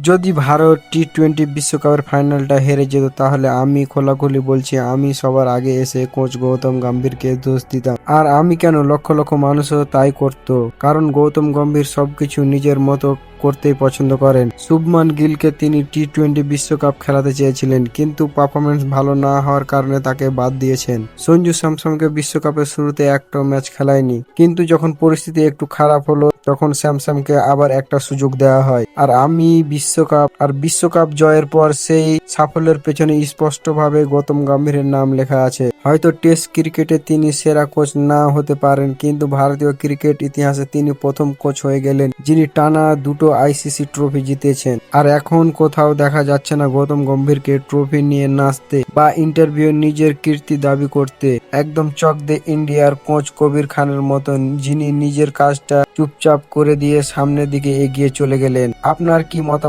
যদি ভারত টি-20 বিশ্বকাপের ফাইনালটা হেরে যেত তাহলে আমি খোলাখুলি বলছি আমি সবার আগে এসে কোচ গৌতম গম্ভীরকে দোষ দিতাম। আর আমি কেন, লক্ষ লক্ষ মানুষও তাই করতো, কারণ গৌতম গম্ভীর সবকিছু নিজের মতো করতেই পছন্দ করেন। শুভমান গিলকে তিনি টি-20 বিশ্বকাপ খেলাতে চেয়েছিলেন, কিন্তু পারফরমেন্স ভালো না হওয়ার কারণে তাকে বাদ দিয়েছেন। সঞ্জু স্যামসনকে বিশ্বকাপের শুরুতে একটা ম্যাচ খেলায়নি, কিন্তু যখন পরিস্থিতি একটু খারাপ হলো তখন স্যামসনকে আবার একটা সুযোগ দেওয়া হয়। আর বিশ্বকাপ জয়ের পর সেই সাফল্যের পেছনে স্পষ্টভাবে গৌতম গম্ভীরের নাম লেখা আছে। হয়তো টেস্ট ক্রিকেটে তিনি সেরা কোচ না হতে পারেন, কিন্তু ভারতীয় ক্রিকেট ইতিহাসে তিনি প্রথম কোচ হয়ে গেলেন যিনি টানা দুটো আইসিসি ট্রফি জিতেছেন। আর এখন কোথাও দেখা যাচ্ছে না গৌতম গম্ভীরকে ট্রফি নিয়ে নাচতে বা ইন্টারভিউ নিজের কীর্তি দাবি করতে। একদম চক দে ইন্ডিয়ার কোচ কবির খানের মতন, যিনি নিজের কাজটা চুপচাপ করে দিয়ে সামনের দিকে এগিয়ে চলে গেলেন। আপনার কি মতামত?